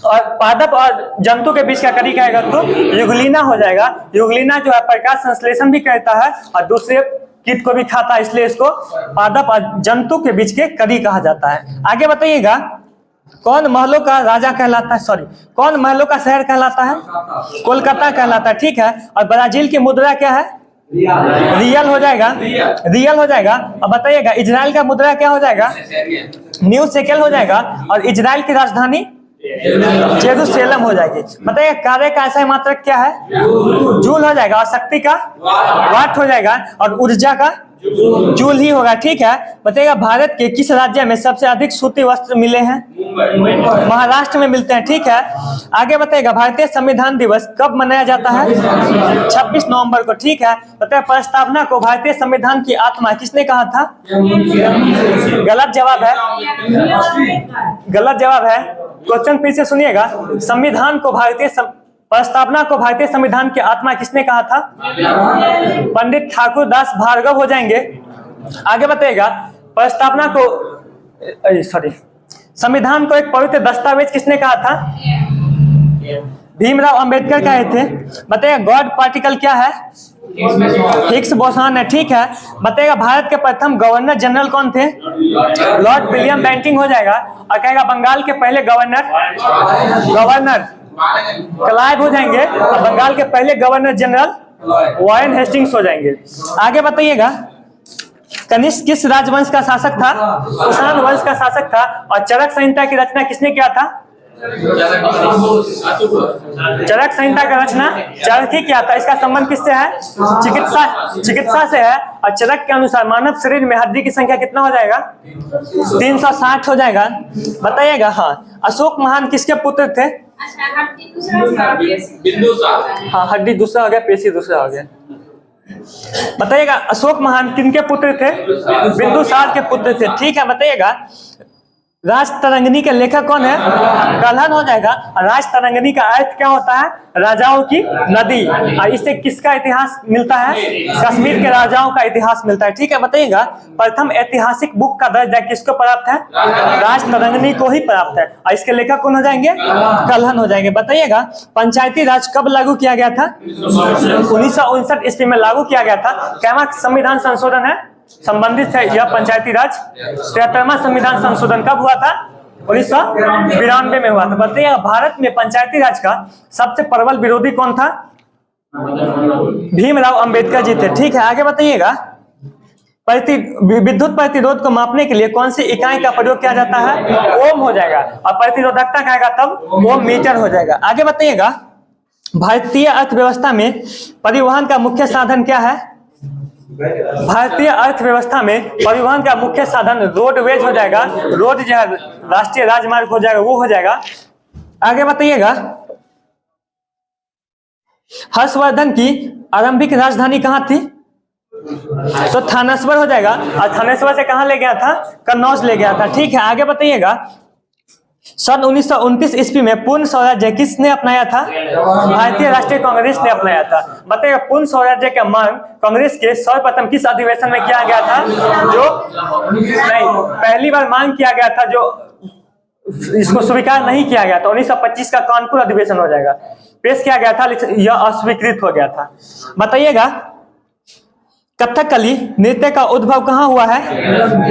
और पादप और जंतु के बीच का कड़ी कहेगा तो युगलिना हो जाएगा। युगलिना जो है प्रकाश संश्लेषण भी करता है और दूसरे कीट को भी खाता है, इसलिए इसको पादप और जंतु के बीच के कड़ी कहा जाता है। आगे बताइएगा, कौन महलों का राजा कहलाता है? कौन महलों का शहर कहलाता है? कोलकाता कहलाता है। ठीक है, और ब्राजील की मुद्रा क्या है? रियल हो जाएगा। रियल हो जाएगा। अब बताइएगा, इजराइल का मुद्रा क्या हो जाएगा? न्यू शेकेल हो जाएगा। और इजराइल की राजधानी जेरूसलम हो जाएगी। बताइए, कार्य का ऐसा मात्रक क्या है? जूल हो जाएगा। और शक्ति का वाट हो जाएगा। और ऊर्जा का जूल ही होगा। ठीक है, बताइएगा, भारत के किस राज्य में सबसे अधिक सूती वस्त्र मिले हैं? महाराष्ट्र में मिलते हैं। ठीक है, आगे बताइएगा, भारतीय संविधान दिवस कब मनाया जाता है? 26 नवंबर को। ठीक है, बताइए, प्रस्तावना को भारतीय संविधान की आत्मा किसने कहा था? गलत जवाब है। गलत जवाब है। क्वेश्चन फिर से सुनिएगा, संविधान को प्रस्तावना को भारतीय संविधान की आत्मा किसने कहा था? पंडित ठाकुर दास भार्गव हो जाएंगे। आगे बताइएगा, प्रस्तावना को संविधान को एक पवित्र दस्तावेज किसने कहा था? भीमराव अंबेडकर कहे थे। बताइएगा, गॉड पार्टिकल क्या है? हिग्स बोसॉन है। ठीक है, बताइएगा, भारत के प्रथम गवर्नर जनरल कौन थे? लॉर्ड विलियम बेंटिंग हो जाएगा। और कहेगा, बंगाल के पहले गवर्नर क्लाइव हो जाएंगे। और बंगाल के पहले गवर्नर जनरल वॉरेन हेस्टिंग्स हो जाएंगे। आगे बताइएगा, कनिष्क किस राजवंश का शासक था? कुषाण वंश का शासक था। और चरक संहिता की रचना किसने किया था? चरक संहिता का रचना चरक ही किया था। इसका संबंध किससे है? चिकित्सा से है। और चरक के अनुसार मानव शरीर में हड्डी की संख्या कितना हो जाएगा? 360 हो जाएगा। बताइएगा, हाँ, अशोक महान किसके पुत्र थे? हाँ, हड्डी दूसरा हो गया, पेशी दूसरा हो गया। बताइएगा, अशोक महान किनके पुत्र थे? बिंदुसार के पुत्र थे। ठीक है, बताइएगा, राजतरंगिणी के लेखक कौन है? कल्हण हो जाएगा। और राजतरंगिणी का अर्थ क्या होता है? राजाओं की नदी। और इससे किसका इतिहास मिलता है? कश्मीर के राजाओं का इतिहास मिलता है। ठीक है, बताइएगा प्रथम ऐतिहासिक बुक का दर्जा किसको प्राप्त है? राजतरंगिणी को ही प्राप्त है। और इसके लेखक कौन हो जाएंगे? कल्हण हो जाएंगे। बताइएगा पंचायती राज कब लागू किया गया था? 1959 ईस्वी में लागू किया गया था। क्या संविधान संशोधन है संबंधित है यह पंचायती राज? 73वां संविधान संशोधन कब हुआ था? 1992 में हुआ था। बताइए भारत में पंचायती राज का सबसे प्रबल विरोधी कौन था? भीमराव अंबेडकर जी थे। ठीक है, आगे बताइएगा विद्युत प्रतिरोध को मापने के लिए कौन सी इकाई का प्रयोग किया जाता है? ओम हो जाएगा। और प्रतिरोधकता का आएगा तब ओम मीटर हो जाएगा। आगे बताइएगा भारतीय अर्थव्यवस्था में परिवहन का मुख्य साधन क्या है? भारतीय अर्थव्यवस्था में परिवहन का मुख्य साधन रोडवेज हो जाएगा। रोड जो है राष्ट्रीय राजमार्ग हो जाएगा, वो हो जाएगा। आगे बताइएगा हर्षवर्धन की आरंभिक राजधानी कहाँ थी? तो थानेश्वर हो जाएगा। और थानेश्वर से कहाँ ले गया था? कन्नौज ले गया था। ठीक है, आगे बताइएगा सन 1929 ईस्वी में पूर्ण स्वराज्य किसने अपनाया था? भारतीय राष्ट्रीय कांग्रेस ने अपनाया था। बताइएगा पूर्ण स्वराज्य का मांग कांग्रेस के सर्वप्रथम किस अधिवेशन में किया गया था? जो नहीं, पहली बार मांग किया गया था, जो इसको स्वीकार नहीं किया गया था। 1925 का कानपुर अधिवेशन हो जाएगा। पेश किया गया था, यह अस्वीकृत हो गया था। बताइएगा कथकली नृत्य का उद्भव कहाँ हुआ है?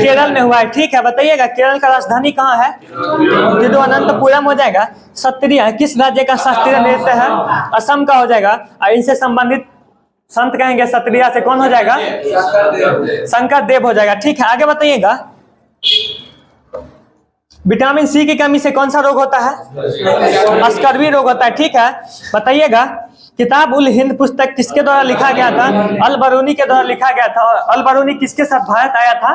केरल में हुआ है। ठीक है, बताइएगा केरल का राजधानी कहाँ है? तिरुवनंतपुरम हो जाएगा। सत्रिया किस राज्य का शास्त्रीय नृत्य है? असम का हो जाएगा। और इनसे संबंधित संत कहेंगे सत्रिया से कौन हो जाएगा? शंकर देव हो जाएगा। ठीक है, आगे बताइएगा विटामिन सी की कमी से कौन सा रोग होता है? स्कर्वी रोग होता है। ठीक है, बताइएगा किताब उल हिंद पुस्तक किसके द्वारा लिखा गया था? अल बरूनी के द्वारा लिखा गया था। और अल बरूनी किसके साथ भारत आया था?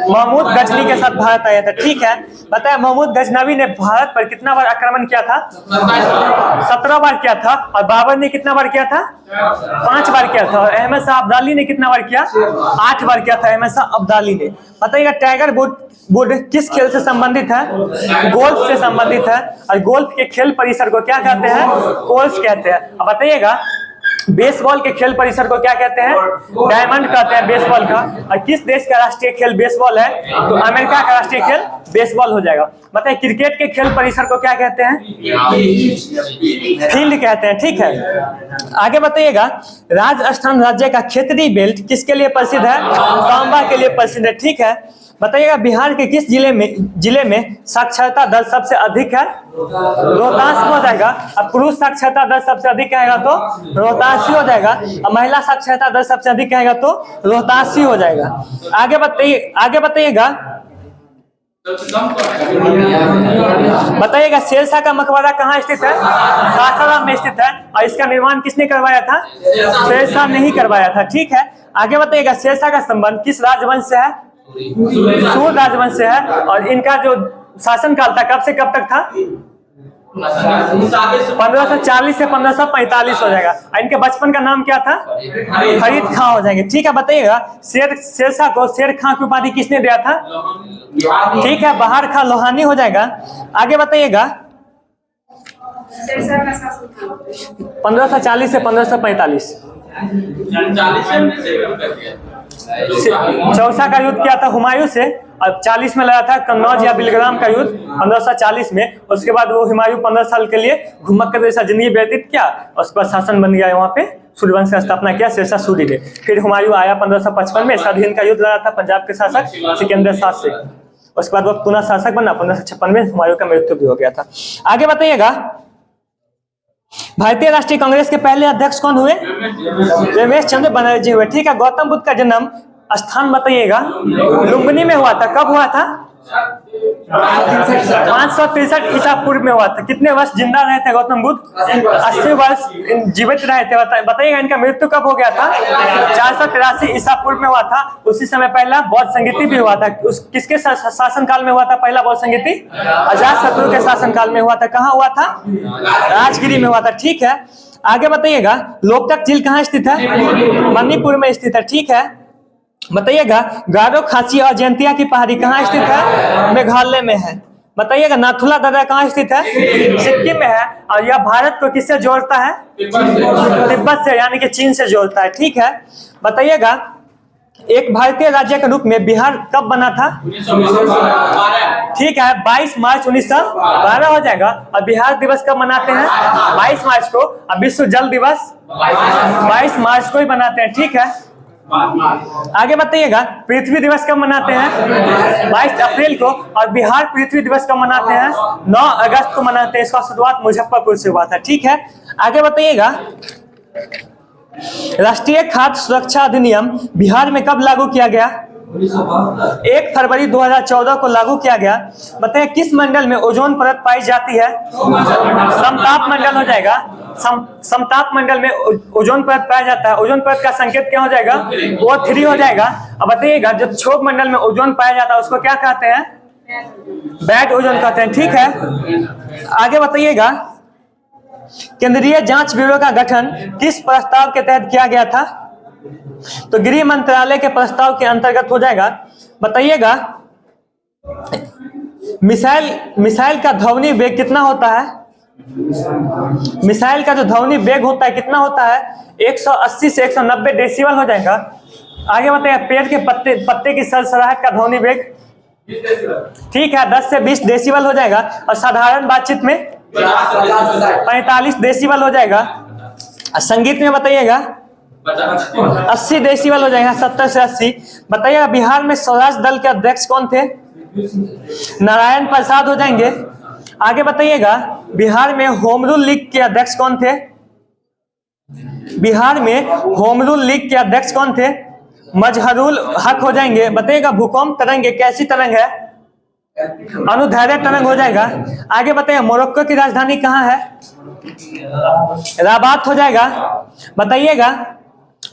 महमूद गजनी के साथ भारत आया था। ठीक है, बताया महमूद गजनवी ने भारत पर कितना बार आक्रमण किया था? 17 बार किया था। और बाबर ने कितना बार किया था? 5 बार किया था। और अहमद शाह अब्दाली ने कितना बार किया? 8 बार किया था अहमद शाह अब्दाली ने। बताइएगा टाइगर वुड किस खेल से संबंधित है? गोल्फ से संबंधित है। और गोल्फ के खेल परिसर को क्या कहते हैं? कोर्स कहते हैं। अब बताइएगा बेसबॉल के खेल परिसर को क्या कहते हैं? डायमंड कहते हैं बेसबॉल का। और किस देश का राष्ट्रीय खेल बेसबॉल है? तो अमेरिका का राष्ट्रीय खेल बेसबॉल हो जाएगा। बताइए क्रिकेट के खेल परिसर को क्या कहते हैं? फील्ड कहते हैं। ठीक है, आगे बताइएगा राजस्थान राज्य का क्षेत्रीय बेल्ट किसके लिए प्रसिद्ध है? तांबा के लिए प्रसिद्ध है। ठीक है, बताइएगा बिहार के किस जिले में साक्षरता दर सबसे अधिक है? रोहतास में हो जाएगा। अब पुरुष साक्षरता दर सबसे अधिक कहेगा तो रोहतासी हो जाएगा। और महिला साक्षरता दर सबसे अधिक कहेगा तो रोहतासी हो जाएगा। आगे बताइएगा शेरशाह का मकबरा कहाँ स्थित है? सासाराम में स्थित है। और इसका निर्माण किसने करवाया था? शेरशाह ने ही करवाया था। ठीक है, आगे बताइएगा शेरशाह का संबंध किस राजवंश से है? सूर राजवंश से है। और इनका जो शासनकाल था कब से कब तक था? 1540 से 1545 हो जाएगा। इनके बचपन का नाम क्या था? फरीद खां हो जाएंगे। ठीक है, बताइएगा शेरशाह को शेर खां की उपाधि किसने दिया था? ठीक है, बहार खां लोहानी हो जाएगा। आगे बताइएगा 1540 से 1545 चौसा का युद्ध किया था हुमायूं से। और 40 में लगा था कन्नौज या बिलग्राम का युद्ध 1540 में। उसके बाद वो हुमायूं 15 साल के लिए घुमक्कड़ जैसा जिंदगी व्यतीत किया। उसके बाद शासन बन गया वहाँ पे, सूर्यवंश का स्थापना किया शेरशाह सूरी ने। फिर हुमायूं आया 1555 में, स्वाधीन का युद्ध लड़ा था पंजाब के शासक सिकंदर शाह से। उसके बाद वो पुनः शासक बना। 1556 में हुमायूं का मृत्यु भी हो गया था। आगे बताइएगा भारतीय राष्ट्रीय कांग्रेस के पहले अध्यक्ष कौन हुए? रमेश चंद्र बनर्जी हुए। ठीक है, गौतम बुद्ध का जन्म स्थान बताइएगा। लुम्बिनी में हुआ था। कब हुआ था? 563 ईसा पूर्व में हुआ था। कितने वर्ष जिंदा रहे थे गौतम बुद्ध? 80 वर्ष जीवित रहे थे। बताइएगा इनका मृत्यु कब हो गया था? 483 ईसा पूर्व में हुआ था। उसी समय पहला बौद्ध संगीति भी हुआ था। किसके शासन काल में हुआ था पहला बौद्ध संगीति? अजातशत्रु के शासन काल में हुआ था। कहाँ हुआ था? राजगिरी में हुआ था। ठीक है, आगे बताइएगा लोकटक झील कहाँ स्थित है? मणिपुर में स्थित है। ठीक है, बताइएगा गारो, खासी और जयंतिया की पहाड़ी कहाँ स्थित है? मेघालय में है। बताइएगा नाथुला दर्रा कहाँ स्थित है? सिक्किम में है। और यह भारत को किससे जोड़ता है? तिब्बत से, यानी कि चीन से जोड़ता है। ठीक है, बताइएगा एक भारतीय राज्य के रूप में बिहार कब बना था? 1912। ठीक है, 22 मार्च 1912 हो जाएगा। और बिहार दिवस कब मनाते हैं? 22 मार्च को। और विश्व जल दिवस 22 मार्च को ही मनाते हैं। ठीक है, आगे बताइएगा पृथ्वी दिवस कब मनाते हैं? 22 अप्रैल को। और बिहार पृथ्वी दिवस कब मनाते हैं? 9 अगस्त को मनाते हैं। इसका शुरुआत मुजफ्फरपुर से हुआ था। ठीक है, आगे बताइएगा राष्ट्रीय खाद्य सुरक्षा अधिनियम बिहार में कब लागू किया गया? 1 फरवरी 2014 को लागू किया गया। बताइए किस मंडल में ओजोन परत पाई जाती है? समताप मंडल हो जाएगा। समताप मंडल में ओजोन परत पाया जाता है। ओजोन परत का संकेत क्या हो जाएगा? O3 हो जाएगा। अब बताइएगा जो क्षोभ मंडल में ओजोन पाया जाता है उसको क्या कहते हैं? बैड ओजोन कहते हैं। ठीक है, आगे बताइएगा केंद्रीय जांच ब्यूरो का गठन किस प्रस्ताव के तहत किया गया था? तो गृह मंत्रालय के प्रस्ताव के अंतर्गत हो जाएगा। बताइएगा मिसाइल का ध्वनि वेग कितना होता है? मिसाइल का जो ध्वनि वेग होता है कितना होता है? 180 से 190 डेसिबल हो जाएगा। आगे बताइए पेड़ के पत्ते की सरसराहट का ध्वनि वेग? ठीक है, 10 से 20 डेसिबल हो जाएगा। और साधारण बातचीत में 45 डेसिबल हो जाएगा। संगीत में बताइएगा 80 डेसिबल हो जाएगा, 70 से 80। बताइएगा बिहार में स्वराज दल के अध्यक्ष कौन थे? नारायण प्रसाद हो जाएंगे। आगे बताइएगा बिहार में होम रूल लीग के अध्यक्ष कौन थे? बिहार में होम रूल लीग के अध्यक्ष कौन थे? मजहरुल हक हो जाएंगे। बताइएगा भूकंप तरंग कैसी तरंग है? अनुदैर्ध्य तरंग हो जाएगा। आगे बताइए मोरक्को की राजधानी कहाँ है? राबात हो जाएगा। बताइएगा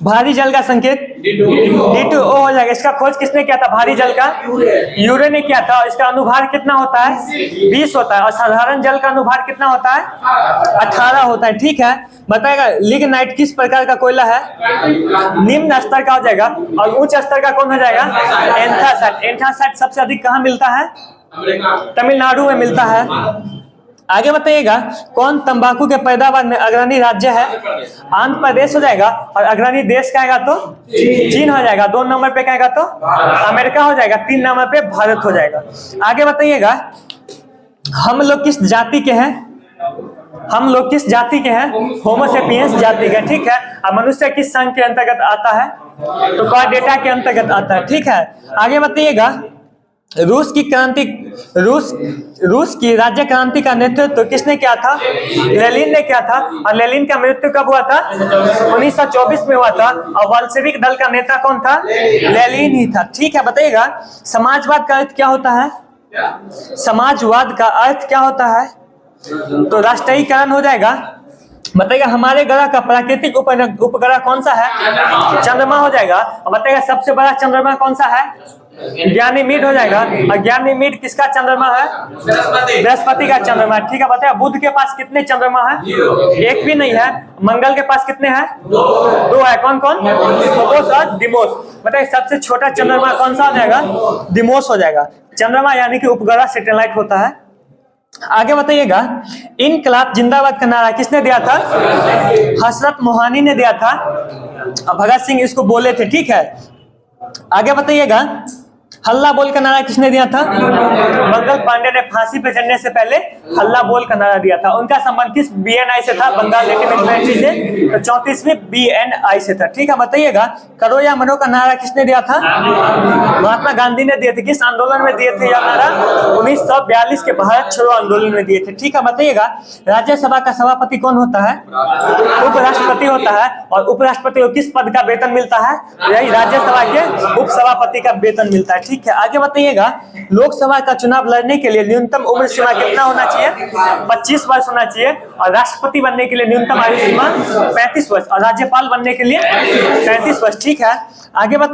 भारी जल का संकेत D2O हो जाएगा। इसका खोज किसने किया था? भारी जल का यूरे ने किया था। और इसका अनुभार कितना होता है? 20 होता है। और साधारण जल का अनुभार कितना होता है? 18 होता है। ठीक है, बताएगा लिग्नाइट किस प्रकार का कोयला है? निम्न स्तर का हो जाएगा। और उच्च स्तर का कौन हो जाएगा? एंथ्रासाइट। एंथ्रासाइट सबसे अधिक कहाँ मिलता है? तमिलनाडु में मिलता है। आगे बताइएगा कौन तंबाकू के पैदावार में अग्रणी राज्य है? आंध्र प्रदेश हो जाएगा। और अग्रणी देश का आएगा तो चीन हो जाएगा। 2 नंबर पे क्या आएगा तो अमेरिका हो जाएगा। 3 नंबर पे भारत हो जाएगा। आगे बताइएगा हम लोग किस जाति के हैं? हम लोग किस जाति के हैं? होमोसेपियंस जाति के। ठीक है, और मनुष्य किस संघ के अंतर्गत आता है? तो कॉर्डेटा के अंतर्गत आता है। ठीक है, आगे बताइएगा रूस की राज्य क्रांति का नेतृत्व किसने किया था? लेनिन ने किया था। और लेनिन का मृत्यु कब हुआ था? 1924 में हुआ था। और बोल्शेविक दल का नेता कौन था? लेनिन ही था। ठीक है, बताइएगा समाजवाद का अर्थ क्या होता है? समाजवाद का अर्थ क्या होता है? तो राष्ट्रीयकरण हो जाएगा। बताइएगा हमारे ग्रह का प्राकृतिक उपग्रह कौन सा है? चंद्रमा हो जाएगा। और बताइएगा सबसे बड़ा चंद्रमा कौन सा है? ज्ञानीमीड हो जाएगा। और ज्ञानीमीड किसका चंद्रमा है? बृहस्पति का चंद्रमा। ठीक है, बताइए बुध के पास कितने चंद्रमा है? एक भी नहीं है। मंगल के पास कितने हैं? 2 है। कौन कौन? फोबोस और डिमोस। बताइए सबसे छोटा चंद्रमा कौन सा हो जाएगा? डिमोस हो जाएगा। चंद्रमा यानी कि उपग्रह सैटेलाइट होता है। आगे बताइएगा इनकलाब जिंदाबाद का नारा किसने दिया था? हजरत मोहानी ने दिया था। भगत सिंह इसको बोले थे। ठीक है, आगे बताइएगा हल्ला बोल का नारा किसने दिया था? मंगल पांडे ने फांसी पे चढ़ने से पहले हल्ला बोल का नारा दिया था। उनका संबंध किस BNI से था? बंगाल नेटिव इन्फ्लुएंसी से। तो 34वें BNI से था। ठीक है, बताइएगा करो या मरो का नारा किसने दिया था? महात्मा गांधी ने दिए थे। किस आंदोलन में दिए थे यह नारा? 1942 के भारत छोड़ो आंदोलन में दिए थे। ठीक है, बताइएगा राज्यसभा का सभापति कौन होता है? उपराष्ट्रपति होता है। और उपराष्ट्रपति को किस पद का वेतन मिलता है? यही राज्यसभा के उपसभापति का वेतन मिलता है। ठीक है, आगे बताइएगा लोकसभा का चुनाव लड़ने के लिए न्यूनतम उम्र सीमा कितना होना चाहिए? 25 वर्ष होना चाहिए। और राष्ट्रपति बनने के लिए न्यूनतम आयु सीमा 35 वर्ष। और राज्यपाल बनने के लिए 35 वर्ष। ठीक है, आगे बताइए